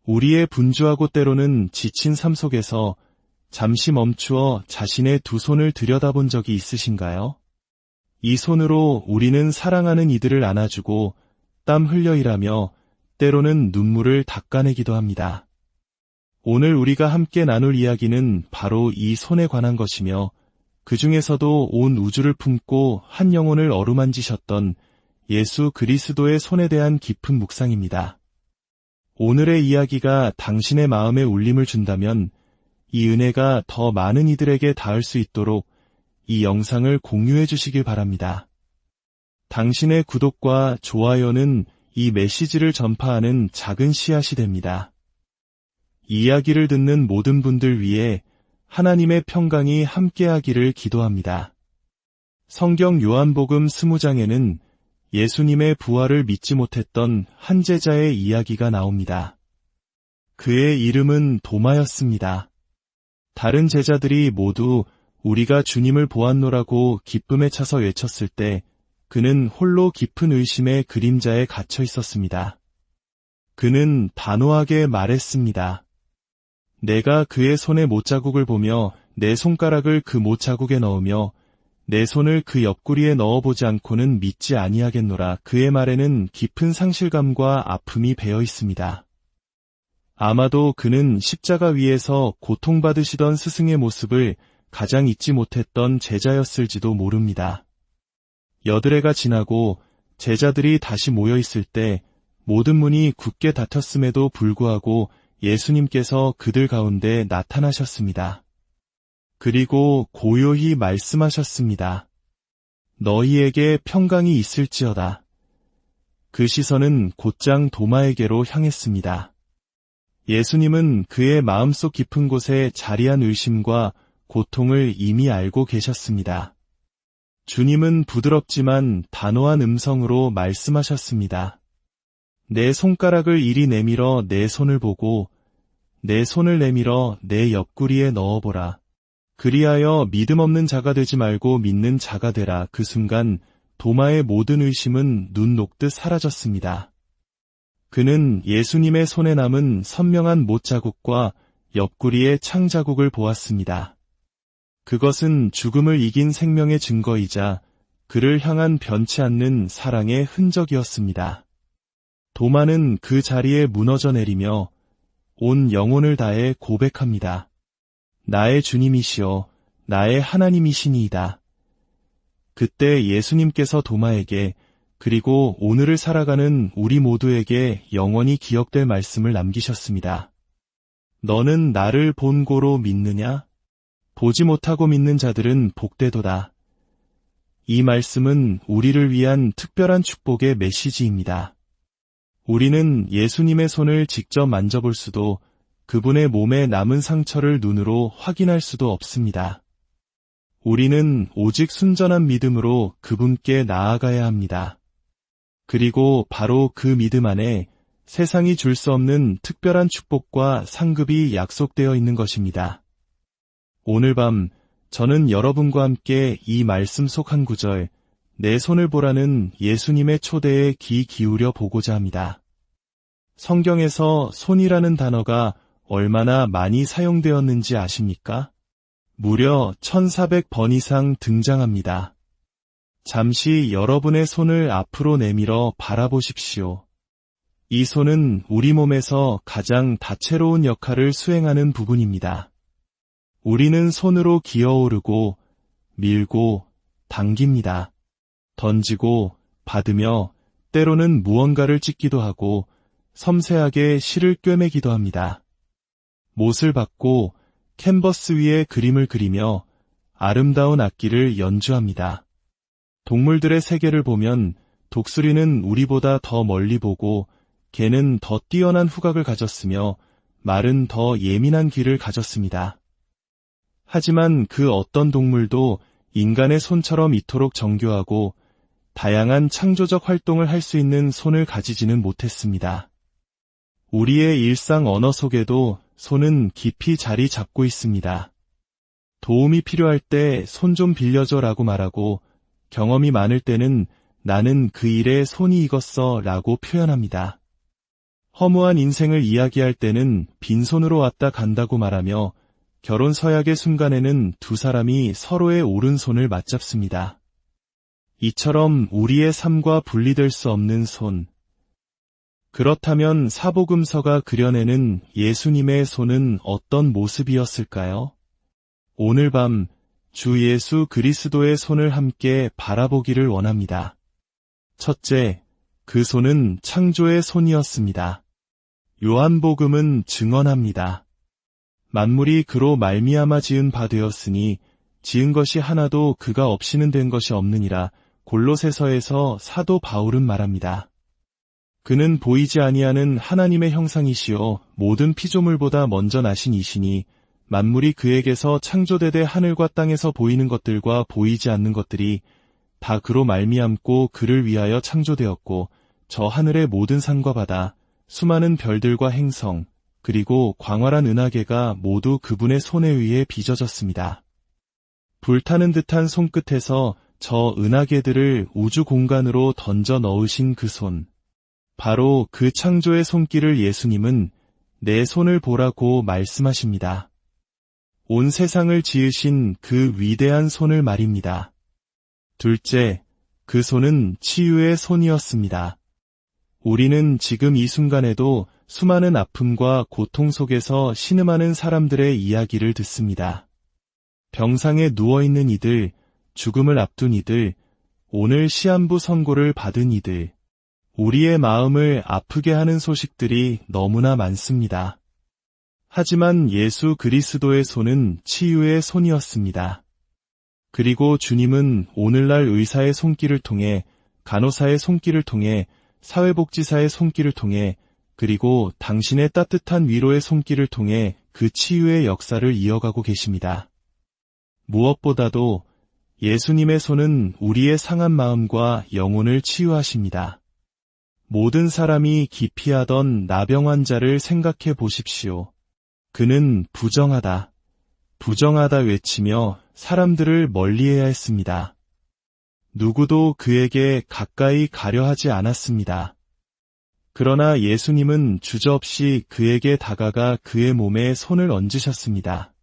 우리의 분주하고 때로는 지친 삶 속에서 잠시 멈추어 자신의 두 손을 들여다본 적이 있으신가요? 이 손으로 우리는 사랑하는 이들을 안아주고 땀 흘려 일하며 때로는 눈물을 닦아내기도 합니다. 오늘 우리가 함께 나눌 이야기는 바로 이 손에 관한 것이며 그 중에서도 온 우주를 품고 한 영혼을 어루만지셨던 예수 그리스도의 손에 대한 깊은 묵상입니다. 오늘의 이야기가 당신의 마음에 울림을 준다면 이 은혜가 더 많은 이들에게 닿을 수 있도록 이 영상을 공유해 주시길 바랍니다. 당신의 구독과 좋아요는 이 메시지를 전파하는 작은 씨앗이 됩니다. 이야기를 듣는 모든 분들 위해 하나님의 평강이 함께하기를 기도합니다. 성경 요한복음 20장에는 예수님의 부활을 믿지 못했던 한 제자의 이야기가 나옵니다. 그의 이름은 도마였습니다. 다른 제자들이 모두 우리가 주님을 보았노라고 기쁨에 차서 외쳤을 때 그는 홀로 깊은 의심의 그림자에 갇혀 있었습니다. 그는 단호하게 말했습니다. 내가 그의 손의 못자국을 보며 내 손가락을 그 못자국에 넣으며 내 손을 그 옆구리에 넣어보지 않고는 믿지 아니하겠노라. 그의 말에는 깊은 상실감과 아픔이 배어 있습니다. 아마도 그는 십자가 위에서 고통받으시던 스승의 모습을 가장 잊지 못했던 제자였을지도 모릅니다. 여드레가 지나고 제자들이 다시 모여 있을 때 모든 문이 굳게 닫혔음에도 불구하고 예수님께서 그들 가운데 나타나셨습니다. 그리고 고요히 말씀하셨습니다. 너희에게 평강이 있을지어다. 그 시선은 곧장 도마에게로 향했습니다. 예수님은 그의 마음속 깊은 곳에 자리한 의심과 고통을 이미 알고 계셨습니다. 주님은 부드럽지만 단호한 음성으로 말씀하셨습니다. 내 손가락을 이리 내밀어 내 손을 보고 내 손을 내밀어 내 옆구리에 넣어보라. 그리하여 믿음 없는 자가 되지 말고 믿는 자가 되라. 그 순간 도마의 모든 의심은 눈 녹듯 사라졌습니다. 그는 예수님의 손에 남은 선명한 못자국과 옆구리의 창자국을 보았습니다. 그것은 죽음을 이긴 생명의 증거이자 그를 향한 변치 않는 사랑의 흔적이었습니다. 도마는 그 자리에 무너져 내리며 온 영혼을 다해 고백합니다. 나의 주님이시여, 나의 하나님이시니이다. 그때 예수님께서 도마에게 그리고 오늘을 살아가는 우리 모두에게 영원히 기억될 말씀을 남기셨습니다. 너는 나를 본고로 믿느냐? 보지 못하고 믿는 자들은 복되도다. 이 말씀은 우리를 위한 특별한 축복의 메시지입니다. 우리는 예수님의 손을 직접 만져볼 수도 그분의 몸에 남은 상처를 눈으로 확인할 수도 없습니다. 우리는 오직 순전한 믿음으로 그분께 나아가야 합니다. 그리고 바로 그 믿음 안에 세상이 줄 수 없는 특별한 축복과 상급이 약속되어 있는 것입니다. 오늘 밤 저는 여러분과 함께 이 말씀 속 한 구절, 내 손을 보라는 예수님의 초대에 귀 기울여 보고자 합니다. 성경에서 손이라는 단어가 얼마나 많이 사용되었는지 아십니까? 무려 1400번 이상 등장합니다. 잠시 여러분의 손을 앞으로 내밀어 바라보십시오. 이 손은 우리 몸에서 가장 다채로운 역할을 수행하는 부분입니다. 우리는 손으로 기어오르고 밀고 당깁니다. 던지고 받으며 때로는 무언가를 찢기도 하고 섬세하게 실을 꿰매기도 합니다. 못을 받고 캔버스 위에 그림을 그리며 아름다운 악기를 연주합니다. 동물들의 세계를 보면 독수리는 우리보다 더 멀리 보고 개는 더 뛰어난 후각을 가졌으며 말은 더 예민한 귀를 가졌습니다. 하지만 그 어떤 동물도 인간의 손처럼 이토록 정교하고 다양한 창조적 활동을 할 수 있는 손을 가지지는 못했습니다. 우리의 일상 언어 속에도 손은 깊이 자리 잡고 있습니다. 도움이 필요할 때 손 좀 빌려줘 라고 말하고 경험이 많을 때는 나는 그 일에 손이 익었어 라고 표현합니다. 허무한 인생을 이야기할 때는 빈손으로 왔다 간다고 말하며 결혼 서약의 순간에는 두 사람이 서로의 오른손을 맞잡습니다. 이처럼 우리의 삶과 분리될 수 없는 손. 그렇다면 사복음서가 그려내는 예수님의 손은 어떤 모습이었을까요? 오늘 밤 주 예수 그리스도의 손을 함께 바라보기를 원합니다. 첫째, 그 손은 창조의 손이었습니다. 요한복음은 증언합니다. 만물이 그로 말미암아 지은 바 되었으니 지은 것이 하나도 그가 없이는 된 것이 없느니라. 골로새서에서 사도 바울은 말합니다. 그는 보이지 아니하는 하나님의 형상이시요 모든 피조물보다 먼저 나신 이시니 만물이 그에게서 창조되되 하늘과 땅에서 보이는 것들과 보이지 않는 것들이 다 그로 말미암고 그를 위하여 창조되었고 저 하늘의 모든 산과 바다 수많은 별들과 행성 그리고 광활한 은하계가 모두 그분의 손에 의해 빚어졌습니다. 불타는 듯한 손끝에서 저 은하계들을 우주 공간으로 던져 넣으신 그 손. 바로 그 창조의 손길을 예수님은 내 손을 보라고 말씀하십니다. 온 세상을 지으신 그 위대한 손을 말입니다. 둘째, 그 손은 치유의 손이었습니다. 우리는 지금 이 순간에도 수많은 아픔과 고통 속에서 신음하는 사람들의 이야기를 듣습니다. 병상에 누워있는 이들, 죽음을 앞둔 이들, 오늘 시한부 선고를 받은 이들, 우리의 마음을 아프게 하는 소식들이 너무나 많습니다. 하지만 예수 그리스도의 손은 치유의 손이었습니다. 그리고 주님은 오늘날 의사의 손길을 통해, 간호사의 손길을 통해, 사회복지사의 손길을 통해, 그리고 당신의 따뜻한 위로의 손길을 통해 그 치유의 역사를 이어가고 계십니다. 무엇보다도 예수님의 손은 우리의 상한 마음과 영혼을 치유하십니다. 모든 사람이 기피하던 나병 환자를 생각해 보십시오. 그는 부정하다, 부정하다 외치며 사람들을 멀리해야 했습니다. 누구도 그에게 가까이 가려 하지 않았습니다. 그러나 예수님은 주저없이 그에게 다가가 그의 몸에 손을 얹으셨습니다.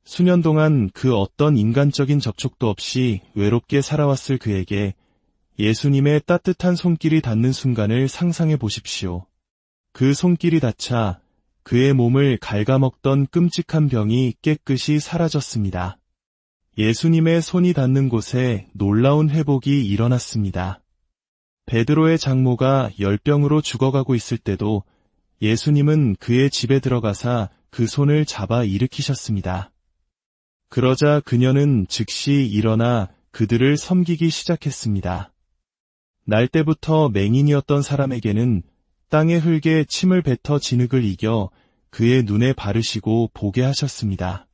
수년 동안 그 어떤 인간적인 접촉도 없이 외롭게 살아왔을 그에게 예수님의 따뜻한 손길이 닿는 순간을 상상해 보십시오. 그 손길이 닿자 그의 몸을 갉아먹던 끔찍한 병이 깨끗이 사라졌습니다. 예수님의 손이 닿는 곳에 놀라운 회복이 일어났습니다. 베드로의 장모가 열병으로 죽어가고 있을 때도 예수님은 그의 집에 들어가사 그 손을 잡아 일으키셨습니다. 그러자 그녀는 즉시 일어나 그들을 섬기기 시작했습니다. 날 때부터 맹인이었던 사람에게는 땅의 흙에 침을 뱉어 진흙을 이겨 그의 눈에 바르시고 보게 하셨습니다.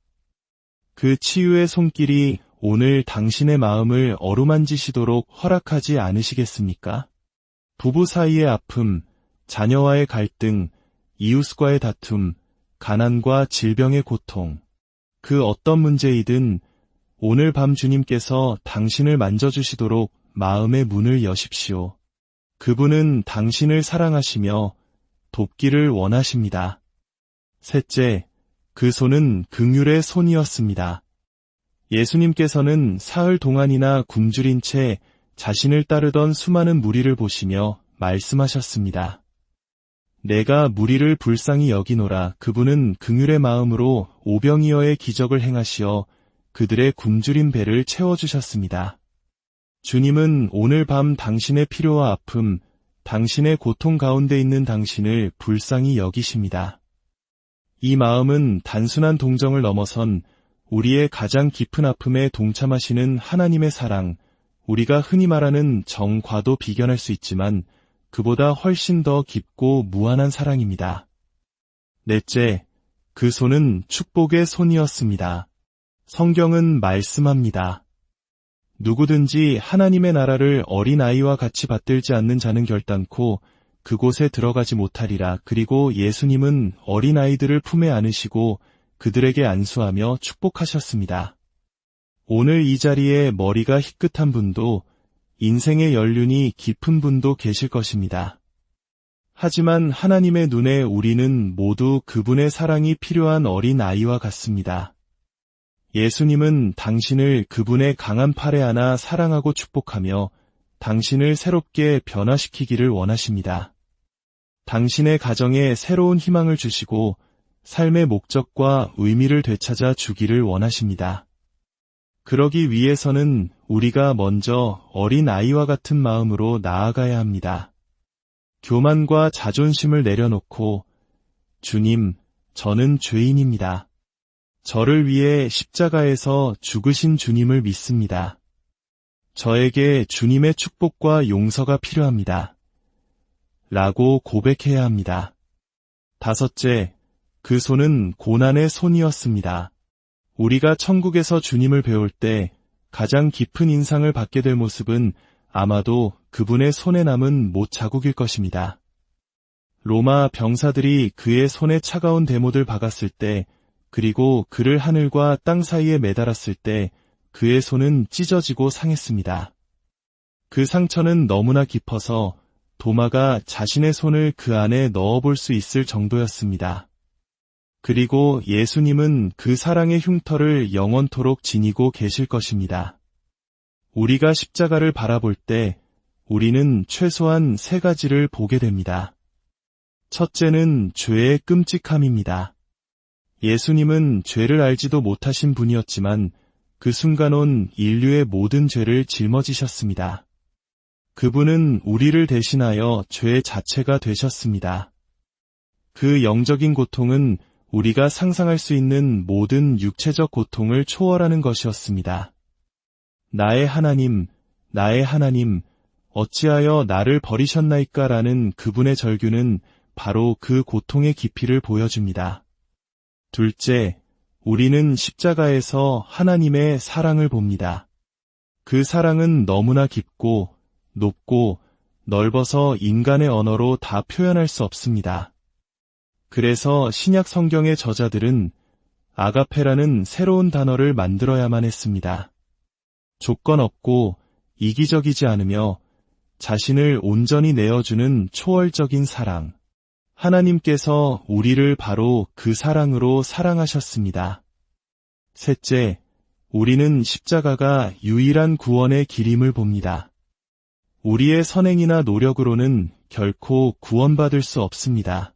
그 치유의 손길이 오늘 당신의 마음을 어루만지시도록 허락하지 않으시겠습니까? 부부 사이의 아픔, 자녀와의 갈등, 이웃과의 다툼, 가난과 질병의 고통, 그 어떤 문제이든 오늘 밤 주님께서 당신을 만져주시도록 마음의 문을 여십시오. 그분은 당신을 사랑하시며 돕기를 원하십니다. 셋째, 그 손은 긍휼의 손이었습니다. 예수님께서는 사흘 동안이나 굶주린 채 자신을 따르던 수많은 무리를 보시며 말씀하셨습니다. 내가 무리를 불쌍히 여기노라. 그분은 긍휼의 마음으로 오병이어의 기적을 행하시어 그들의 굶주린 배를 채워주셨습니다. 주님은 오늘 밤 당신의 필요와 아픔, 당신의 고통 가운데 있는 당신을 불쌍히 여기십니다. 이 마음은 단순한 동정을 넘어선 우리의 가장 깊은 아픔에 동참하시는 하나님의 사랑, 우리가 흔히 말하는 정과도 비견할 수 있지만 그보다 훨씬 더 깊고 무한한 사랑입니다. 넷째, 그 손은 축복의 손이었습니다. 성경은 말씀합니다. 누구든지 하나님의 나라를 어린아이와 같이 받들지 않는 자는 결단코 그곳에 들어가지 못하리라. 그리고 예수님은 어린아이들을 품에 안으시고 그들에게 안수하며 축복하셨습니다. 오늘 이 자리에 머리가 희끗한 분도 인생의 연륜이 깊은 분도 계실 것입니다. 하지만 하나님의 눈에 우리는 모두 그분의 사랑이 필요한 어린 아이와 같습니다. 예수님은 당신을 그분의 강한 팔에 안아 사랑하고 축복하며 당신을 새롭게 변화시키기를 원하십니다. 당신의 가정에 새로운 희망을 주시고 삶의 목적과 의미를 되찾아 주기를 원하십니다. 그러기 위해서는 우리가 먼저 어린 아이와 같은 마음으로 나아가야 합니다. 교만과 자존심을 내려놓고 주님, 저는 죄인입니다. 저를 위해 십자가에서 죽으신 주님을 믿습니다. 저에게 주님의 축복과 용서가 필요합니다. 라고 고백해야 합니다. 다섯째, 그 손은 고난의 손이었습니다. 우리가 천국에서 주님을 배울 때 가장 깊은 인상을 받게 될 모습은 아마도 그분의 손에 남은 못 자국일 것입니다. 로마 병사들이 그의 손에 차가운 대못을 박았을 때, 그리고 그를 하늘과 땅 사이에 매달았을 때 그의 손은 찢어지고 상했습니다. 그 상처는 너무나 깊어서 도마가 자신의 손을 그 안에 넣어볼 수 있을 정도였습니다. 그리고 예수님은 그 사랑의 흉터를 영원토록 지니고 계실 것입니다. 우리가 십자가를 바라볼 때 우리는 최소한 세 가지를 보게 됩니다. 첫째는 죄의 끔찍함입니다. 예수님은 죄를 알지도 못하신 분이었지만 그 순간 온 인류의 모든 죄를 짊어지셨습니다. 그분은 우리를 대신하여 죄 자체가 되셨습니다. 그 영적인 고통은 우리가 상상할 수 있는 모든 육체적 고통을 초월하는 것이었습니다. 나의 하나님, 나의 하나님, 어찌하여 나를 버리셨나이까 라는 그분의 절규는 바로 그 고통의 깊이를 보여줍니다. 둘째, 우리는 십자가에서 하나님의 사랑을 봅니다. 그 사랑은 너무나 깊고 높고 넓어서 인간의 언어로 다 표현할 수 없습니다. 그래서 신약 성경의 저자들은 아가페라는 새로운 단어를 만들어야만 했습니다. 조건 없고 이기적이지 않으며 자신을 온전히 내어주는 초월적인 사랑. 하나님께서 우리를 바로 그 사랑으로 사랑하셨습니다. 셋째, 우리는 십자가가 유일한 구원의 길임을 봅니다. 우리의 선행이나 노력으로는 결코 구원받을 수 없습니다.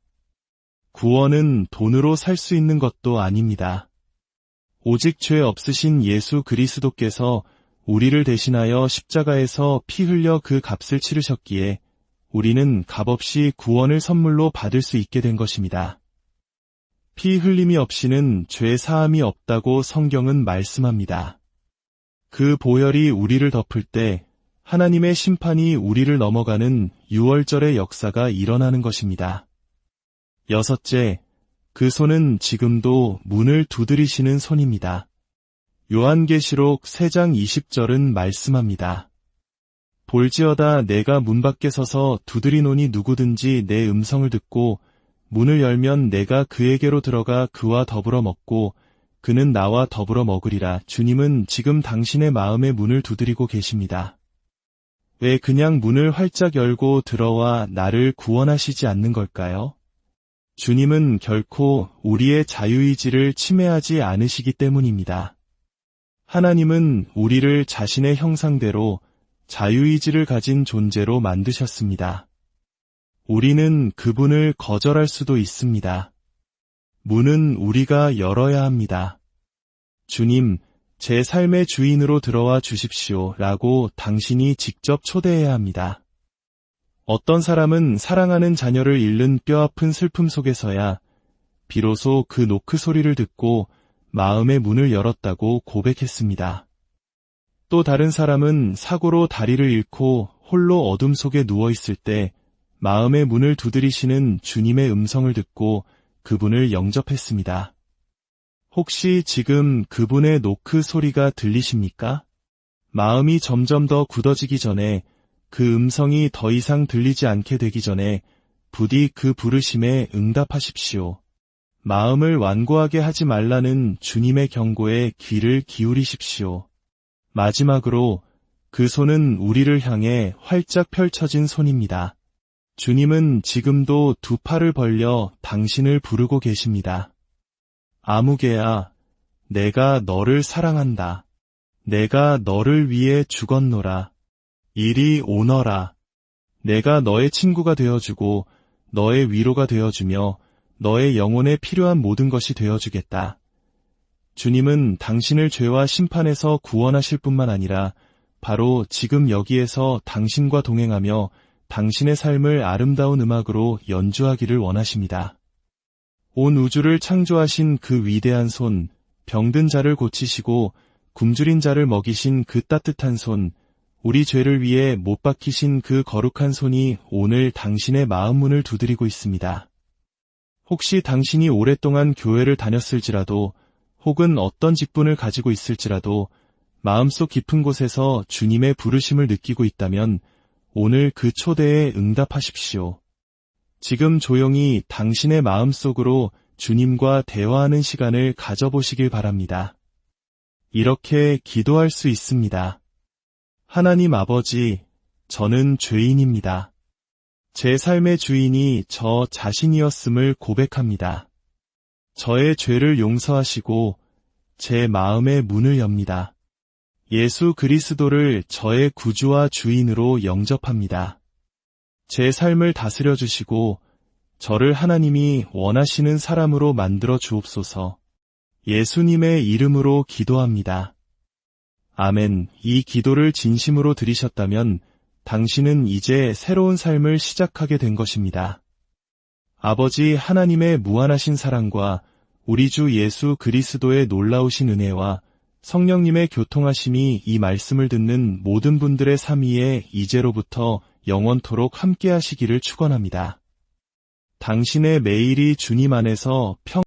구원은 돈으로 살 수 있는 것도 아닙니다. 오직 죄 없으신 예수 그리스도께서 우리를 대신하여 십자가에서 피 흘려 그 값을 치르셨기에 우리는 값없이 구원을 선물로 받을 수 있게 된 것입니다. 피 흘림이 없이는 죄 사함이 없다고 성경은 말씀합니다. 그 보혈이 우리를 덮을 때 하나님의 심판이 우리를 넘어가는 유월절의 역사가 일어나는 것입니다. 여섯째, 그 손은 지금도 문을 두드리시는 손입니다. 요한계시록 3장 20절은 말씀합니다. 볼지어다 내가 문 밖에 서서 두드리노니 누구든지 내 음성을 듣고 문을 열면 내가 그에게로 들어가 그와 더불어 먹고 그는 나와 더불어 먹으리라. 주님은 지금 당신의 마음의 문을 두드리고 계십니다. 왜 그냥 문을 활짝 열고 들어와 나를 구원하시지 않는 걸까요? 주님은 결코 우리의 자유의지를 침해하지 않으시기 때문입니다. 하나님은 우리를 자신의 형상대로 자유의지를 가진 존재로 만드셨습니다. 우리는 그분을 거절할 수도 있습니다. 문은 우리가 열어야 합니다. 주님, 제 삶의 주인으로 들어와 주십시오 라고 당신이 직접 초대해야 합니다. 어떤 사람은 사랑하는 자녀를 잃는 뼈아픈 슬픔 속에서야 비로소 그 노크 소리를 듣고 마음의 문을 열었다고 고백했습니다. 또 다른 사람은 사고로 다리를 잃고 홀로 어둠 속에 누워있을 때 마음의 문을 두드리시는 주님의 음성을 듣고 그분을 영접했습니다. 혹시 지금 그분의 노크 소리가 들리십니까? 마음이 점점 더 굳어지기 전에 그 음성이 더 이상 들리지 않게 되기 전에 부디 그 부르심에 응답하십시오. 마음을 완고하게 하지 말라는 주님의 경고에 귀를 기울이십시오. 마지막으로 그 손은 우리를 향해 활짝 펼쳐진 손입니다. 주님은 지금도 두 팔을 벌려 당신을 부르고 계십니다. 아무개야, 내가 너를 사랑한다. 내가 너를 위해 죽었노라. 이리 오너라. 내가 너의 친구가 되어주고 너의 위로가 되어주며 너의 영혼에 필요한 모든 것이 되어주겠다. 주님은 당신을 죄와 심판에서 구원하실 뿐만 아니라 바로 지금 여기에서 당신과 동행하며 당신의 삶을 아름다운 음악으로 연주하기를 원하십니다. 온 우주를 창조하신 그 위대한 손, 병든 자를 고치시고 굶주린 자를 먹이신 그 따뜻한 손, 우리 죄를 위해 못 박히신 그 거룩한 손이 오늘 당신의 마음 문을 두드리고 있습니다. 혹시 당신이 오랫동안 교회를 다녔을지라도 혹은 어떤 직분을 가지고 있을지라도 마음속 깊은 곳에서 주님의 부르심을 느끼고 있다면 오늘 그 초대에 응답하십시오. 지금 조용히 당신의 마음속으로 주님과 대화하는 시간을 가져보시길 바랍니다. 이렇게 기도할 수 있습니다. 하나님 아버지, 저는 죄인입니다. 제 삶의 주인이 저 자신이었음을 고백합니다. 저의 죄를 용서하시고 제 마음의 문을 엽니다. 예수 그리스도를 저의 구주와 주인으로 영접합니다. 제 삶을 다스려 주시고 저를 하나님이 원하시는 사람으로 만들어 주옵소서. 예수님의 이름으로 기도합니다. 아멘. 이 기도를 진심으로 드리셨다면 당신은 이제 새로운 삶을 시작하게 된 것입니다. 아버지 하나님의 무한하신 사랑과 우리 주 예수 그리스도의 놀라우신 은혜와 성령님의 교통하심이 이 말씀을 듣는 모든 분들의 삶 위에 이제로부터 영원토록 함께 하시기를 축원합니다. 당신의 매일이 주님 안에서